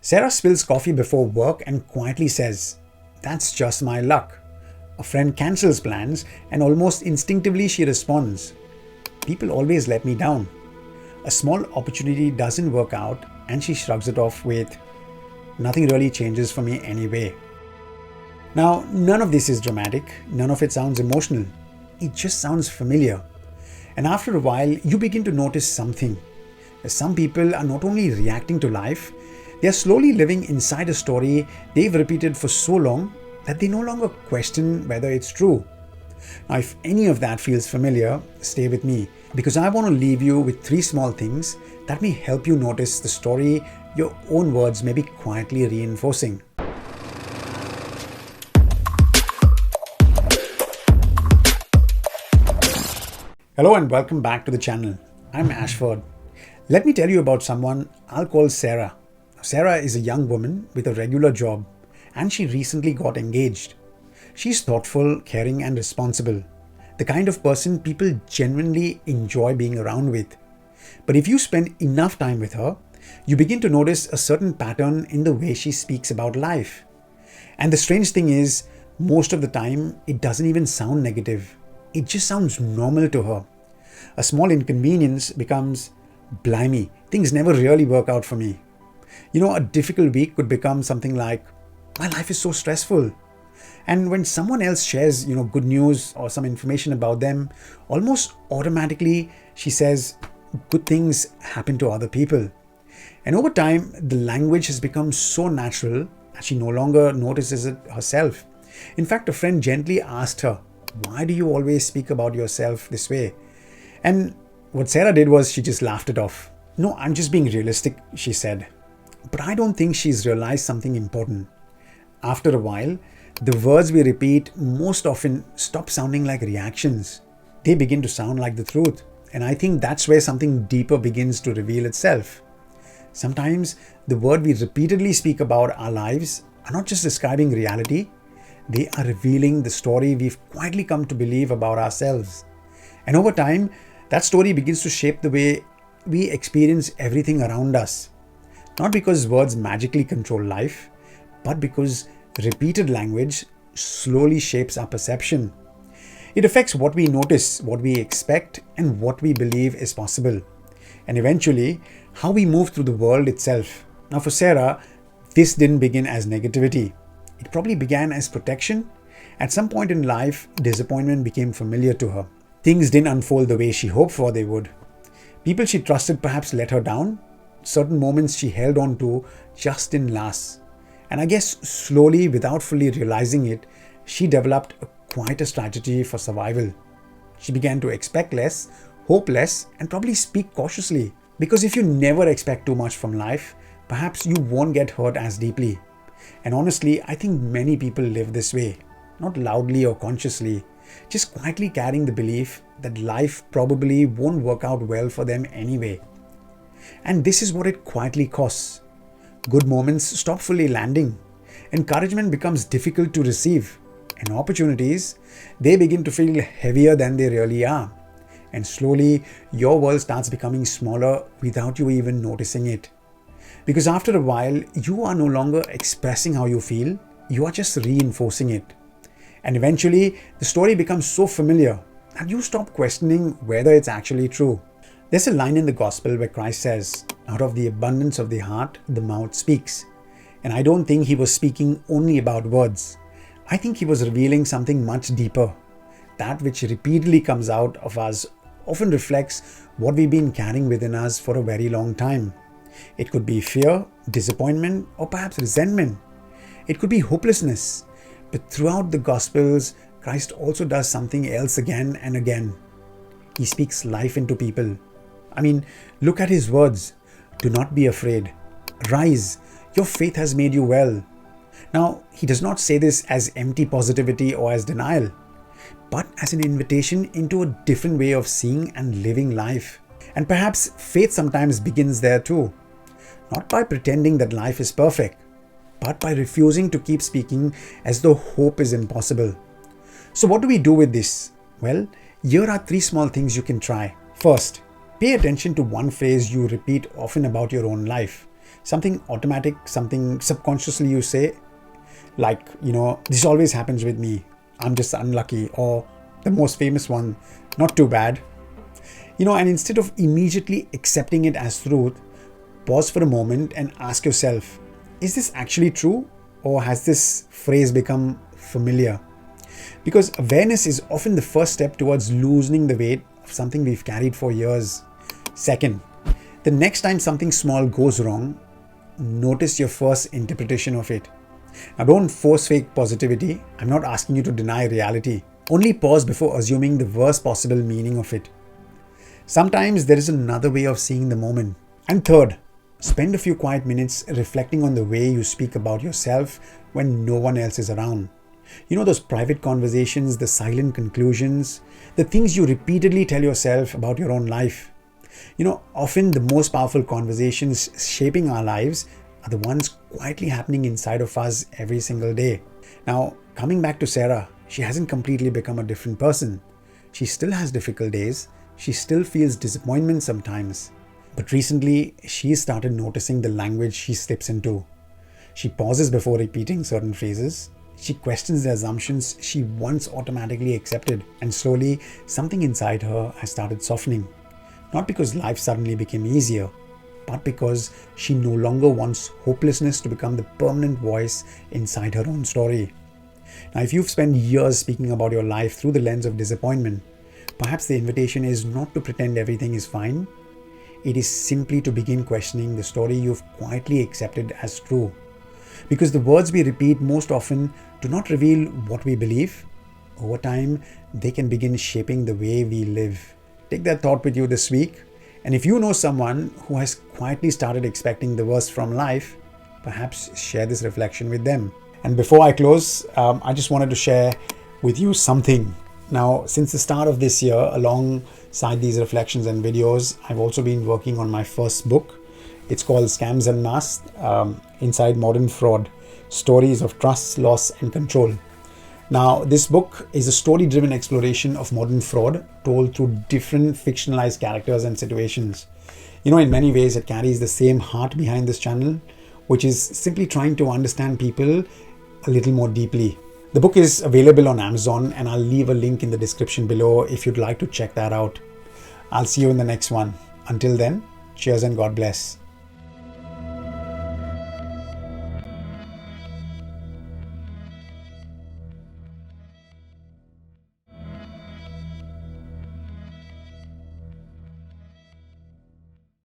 Sarah spills coffee before work and quietly says, "That's just my luck." A friend cancels plans and almost instinctively she responds, "People always let me down." A small opportunity doesn't work out and she shrugs it off with, "Nothing really changes for me anyway." Now, none of this is dramatic, none of it sounds emotional. It just sounds familiar. And after a while, you begin to notice something. Some people are not only reacting to life, they are slowly living inside a story they've repeated for so long that they no longer question whether it's true. Now, if any of that feels familiar, stay with me because I want to leave you with 3 small things that may help you notice the story your own words may be quietly reinforcing. Hello and welcome back to the channel. I'm Ashford. Let me tell you about someone I'll call Sarah. Sarah is a young woman with a regular job and she recently got engaged. She's thoughtful, caring and responsible. The kind of person people genuinely enjoy being around with. But if you spend enough time with her, you begin to notice a certain pattern in the way she speaks about life. And the strange thing is, most of the time, it doesn't even sound negative. It just sounds normal to her. A small inconvenience becomes, "Blimey, things never really work out for me." A difficult week could become something like, "My life is so stressful." And when someone else shares, good news or some information about them, almost automatically she says, "Good things happen to other people." And over time, the language has become so natural that she no longer notices it herself. In fact, a friend gently asked her, "Why do you always speak about yourself this way?" And what Sarah did was she just laughed it off. "No, I'm just being realistic," she said. But I don't think she's realized something important. After a while, the words we repeat most often stop sounding like reactions. They begin to sound like the truth. And I think that's where something deeper begins to reveal itself. Sometimes the word we repeatedly speak about our lives are not just describing reality, they are revealing the story we've quietly come to believe about ourselves. And over time, that story begins to shape the way we experience everything around us. Not because words magically control life, but because repeated language slowly shapes our perception. It affects what we notice, what we expect, and what we believe is possible. And eventually, how we move through the world itself. Now for Sarah, this didn't begin as negativity. It probably began as protection. At some point in life, disappointment became familiar to her. Things didn't unfold the way she hoped for they would. People she trusted perhaps let her down. Certain moments she held on to just didn't last. And I guess slowly, without fully realizing it, she developed quite a strategy for survival. She began to expect less, hope less, and probably speak cautiously. Because if you never expect too much from life, perhaps you won't get hurt as deeply. And honestly, I think many people live this way. Not loudly or consciously, just quietly carrying the belief that life probably won't work out well for them anyway. And this is what it quietly costs. Good moments stop fully landing. Encouragement becomes difficult to receive. And opportunities, they begin to feel heavier than they really are. And slowly, your world starts becoming smaller without you even noticing it. Because after a while, you are no longer expressing how you feel, you are just reinforcing it. And eventually, the story becomes so familiar that you stop questioning whether it's actually true. There's a line in the gospel where Christ says, "Out of the abundance of the heart, the mouth speaks." And I don't think he was speaking only about words. I think he was revealing something much deeper. That which repeatedly comes out of us often reflects what we've been carrying within us for a very long time. It could be fear, disappointment, or perhaps resentment. It could be hopelessness. But throughout the Gospels, Christ also does something else again and again. He speaks life into people. Look at his words. "Do not be afraid. Rise. Your faith has made you well." Now, he does not say this as empty positivity or as denial, but as an invitation into a different way of seeing and living life. And perhaps faith sometimes begins there too. Not by pretending that life is perfect, but by refusing to keep speaking as though hope is impossible. So what do we do with this? Well, here are 3 small things you can try. First, pay attention to one phrase you repeat often about your own life. Something automatic, something subconsciously you say, like, this always happens with me. I'm just unlucky. Or the most famous one, not too bad. And instead of immediately accepting it as truth, pause for a moment and ask yourself, is this actually true? Or has this phrase become familiar? Because awareness is often the first step towards loosening the weight of something we've carried for years. Second, the next time something small goes wrong, notice your first interpretation of it. Now, don't force fake positivity. I'm not asking you to deny reality. Only pause before assuming the worst possible meaning of it. Sometimes there is another way of seeing the moment. And third, spend a few quiet minutes reflecting on the way you speak about yourself when no one else is around. Those private conversations, the silent conclusions, the things you repeatedly tell yourself about your own life. Often the most powerful conversations shaping our lives are the ones quietly happening inside of us every single day. Now, coming back to Sarah, she hasn't completely become a different person. She still has difficult days. She still feels disappointment sometimes. But recently, she started noticing the language she slips into. She pauses before repeating certain phrases. She questions the assumptions she once automatically accepted. And slowly, something inside her has started softening. Not because life suddenly became easier, but because she no longer wants hopelessness to become the permanent voice inside her own story. Now, if you've spent years speaking about your life through the lens of disappointment, perhaps the invitation is not to pretend everything is fine. It is simply to begin questioning the story you've quietly accepted as true. Because the words we repeat most often do not reveal what we believe. Over time, they can begin shaping the way we live. Take that thought with you this week. And if you know someone who has quietly started expecting the worst from life, perhaps share this reflection with them. And before I close, I just wanted to share with you something. Now, since the start of this year, alongside these reflections and videos, I've also been working on my first book. It's called Scams Unmasked, Inside Modern Fraud, Stories of Trust, Loss and Control. Now, this book is a story-driven exploration of modern fraud told through different fictionalized characters and situations. In many ways, it carries the same heart behind this channel, which is simply trying to understand people a little more deeply. The book is available on Amazon, and I'll leave a link in the description below if you'd like to check that out. I'll see you in the next one. Until then, cheers and God bless.